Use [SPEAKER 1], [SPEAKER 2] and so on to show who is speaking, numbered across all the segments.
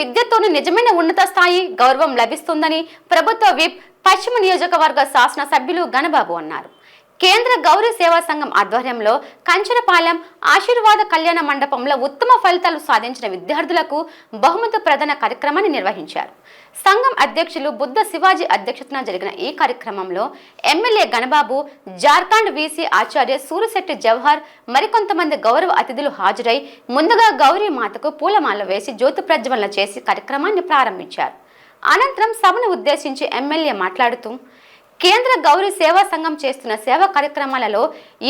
[SPEAKER 1] విద్యతోనే నిజమైన ఉన్నత స్థాయి గౌరవం లభిస్తుందని ప్రభుత్వ విప్ పశ్చిమ నియోజకవర్గ శాసన సభ్యులు గణబాబు అన్నారు. కేంద్ర గౌరవ సేవా సంఘం ఆధ్వర్యంలో కంచరపాలెం ఆశీర్వాద కళ్యాణ మండపంలో ఉత్తమ ఫలితాలు సాధించిన విద్యార్థులకు బహుమతి ప్రదాన కార్యక్రమాన్ని నిర్వహించారు. సంఘం అధ్యక్షులు బుద్ధ శివాజీ అధ్యక్షతన జరిగిన ఈ కార్యక్రమంలో ఎమ్మెల్యే గణబాబు, జార్ఖండ్ వీసీ ఆచార్య సూరిశెట్టి జవహర్ మరికొంతమంది గౌరవ అతిథులు హాజరై ముందుగా గౌరీ మాతకు పూలమాల వేసి జ్యోతి ప్రజ్వలన చేసి కార్యక్రమాన్ని ప్రారంభించారు. అనంతరం సభను ఉద్దేశించి ఎమ్మెల్యే మాట్లాడుతూ కేంద్ర గౌరవ సేవా సంఘం చేస్తున్న సేవా కార్యక్రమాలలో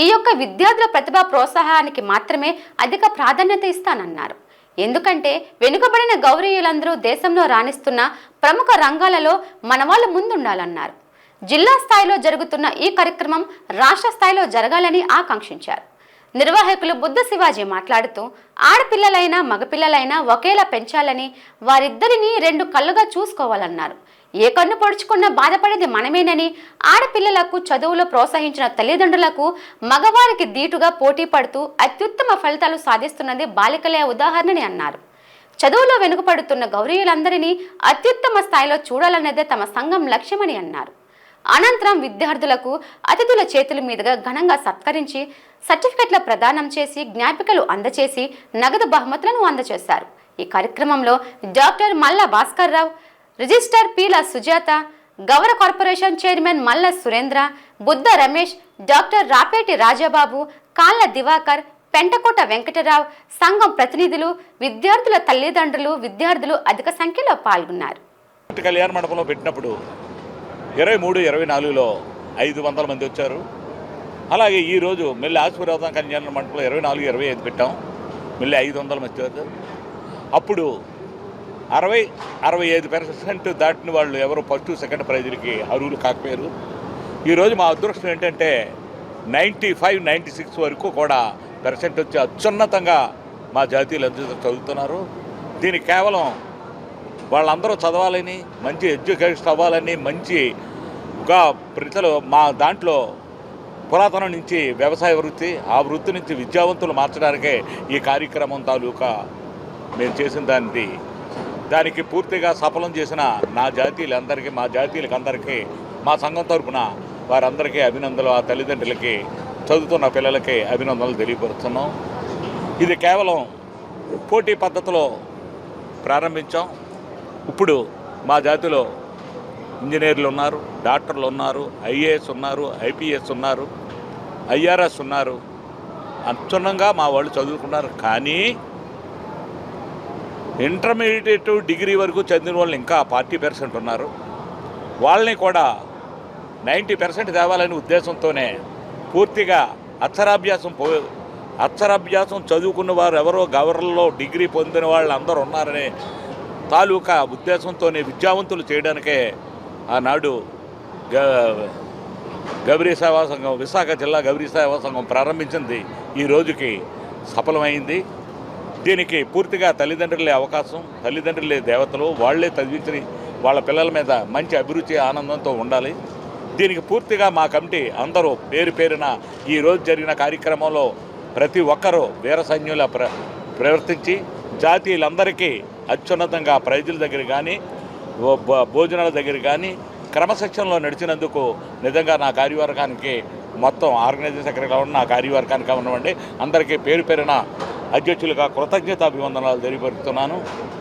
[SPEAKER 1] ఈ యొక్క విద్యార్థుల ప్రతిభా ప్రోత్సాహానికి మాత్రమే అధిక ప్రాధాన్యత ఇస్తానన్నారు. ఎందుకంటే వెనుకబడిన గౌరీయులందరూ దేశంలో రాణిస్తున్న ప్రముఖ రంగాలలో మన వాళ్ళు ముందుండాలన్నారు. జిల్లా స్థాయిలో జరుగుతున్న ఈ కార్యక్రమం రాష్ట్ర స్థాయిలో జరగాలని ఆకాంక్షించారు. నిర్వాహకులు బుద్ధ శివాజీ మాట్లాడుతూ ఆడపిల్లలైనా మగపిల్లలైనా ఒకేలా పెంచాలని, వారిద్దరిని రెండు కళ్ళుగా చూసుకోవాలన్నారు. ఏ కన్ను పొడుచుకున్నా బాధపడేది మనమేనని, ఆడపిల్లలకు చదువులో ప్రోత్సహించిన తల్లిదండ్రులకు మగవారికి దీటుగా పోటీ పడుతూ అత్యుత్తమ ఫలితాలు సాధిస్తున్నది బాలికలే ఉదాహరణని అన్నారు. చదువులో వెనుకపడుతున్న గౌరీయులందరినీ అత్యుత్తమ స్థాయిలో చూడాలన్నదే తమ సంఘం లక్ష్యమని అన్నారు. అనంతరం విద్యార్థులకు అతిథుల చేతుల మీదుగా ఘనంగా సత్కరించి సర్టిఫికెట్ల ప్రదానం చేసి జ్ఞాపికలు అందచేసి నగదు బహుమతులను అందజేశారు. ఈ కార్యక్రమంలో డాక్టర్ మల్ల భాస్కర్ రావు, రిజిస్టర్ పీల సుజాత, గౌర కార్పొరేషన్ చైర్మన్ మల్ల సురేంద్ర, బుద్ధ రమేష్, డాక్టర్ రాపేటి రాజాబాబు, కాళ్ళ దివాకర్, పెంటకోట వెంకటరావు, సంఘం ప్రతినిధులు, విద్యార్థుల తల్లిదండ్రులు, విద్యార్థులు అధిక సంఖ్యలో పాల్గొన్నారు.
[SPEAKER 2] కళ్యాణ మండపంలో పెట్టినప్పుడు 23-24లో 500 మంది వచ్చారు. అలాగే ఈరోజు మళ్ళీ ఆశీర్వాద కళ్యాణ మండపంలో 24-25 పెట్టాం, మళ్ళీ 500 మంది వచ్చారు. అప్పుడు 60-65% దాటిన వాళ్ళు ఎవరు ఫస్ట్ సెకండ్ ప్రైజులకి అర్హులు కాకపోయారు. ఈరోజు మా అదృష్టం ఏంటంటే 95-96 వరకు కూడా పర్సెంట్ వచ్చి అత్యున్నతంగా మా జాతీయులు అందరూ చదువుతున్నారు. దీనికి కేవలం వాళ్ళందరూ చదవాలని, మంచి ఎడ్యుకేషన్ అవ్వాలని, మంచిగా ప్రజలు మా దాంట్లో పురాతనం నుంచి వ్యవసాయ వృత్తి, ఆ వృత్తి నుంచి విద్యావంతులు మార్చడానికే ఈ కార్యక్రమం తాలూకా మేము చేసిన దానికి పూర్తిగా సఫలం చేసిన నా జాతీయులందరికీ, మా జాతీయులకి అందరికీ మా సంఘం తరపున వారందరికీ అభినందనలు, ఆ తల్లిదండ్రులకి, చదువుతున్న పిల్లలకి అభినందనలు తెలియపరుస్తున్నాం. ఇది కేవలం పోటీ పద్ధతిలో ప్రారంభించాం. ఇప్పుడు మా జాతిలో ఇంజనీర్లు ఉన్నారు, డాక్టర్లు ఉన్నారు, ఐఏఎస్ ఉన్నారు, ఐపీఎస్ ఉన్నారు, ఐఆర్ఎస్ ఉన్నారు. అత్యున్నంగా మా వాళ్ళు చదువుకున్నారు. కానీ ఇంటర్మీడియట్ డిగ్రీ వరకు చదివిన వాళ్ళు ఇంకా 40% ఉన్నారు. వాళ్ళని కూడా 90% తేవాలనే ఉద్దేశంతోనే పూర్తిగా అక్షరాభ్యాసం చదువుకున్న వారు ఎవరో గవర్నర్లో డిగ్రీ పొందిన వాళ్ళు అందరూ ఉన్నారనే తాలూకా ఉద్దేశంతోనే విద్యావంతులు చేయడానికే ఆనాడు గౌరీ సేవా సంఘం, విశాఖ జిల్లా గౌరీ సేవా సంఘం ప్రారంభించింది ఈ రోజుకి సఫలమైంది. దీనికి పూర్తిగా తల్లిదండ్రులే అవకాశం, తల్లిదండ్రులే దేవతలు, వాళ్లే చదివించి వాళ్ళ పిల్లల మీద మంచి అభిరుచి, ఆనందంతో ఉండాలి. దీనికి పూర్తిగా మా కమిటీ అందరూ పేరు పేరున ఈరోజు జరిగిన కార్యక్రమంలో ప్రతి ఒక్కరూ వీర సైన్యులా ప్రవర్తించి జాతీయులందరికీ అత్యున్నతంగా ప్రైజుల దగ్గర కానీ, భోజనాల దగ్గర కానీ క్రమశిక్షణలో నడిచినందుకు నిజంగా నా కార్యవర్గానికి, మొత్తం ఆర్గనైజింగ్ సెక్రటరీగా ఉన్న నా కార్యవర్గానికి ఉన్నవండి అందరికీ పేరు పేరున అధ్యక్షులుగా కృతజ్ఞతాభివందనాలు తెలియపరుస్తున్నాను.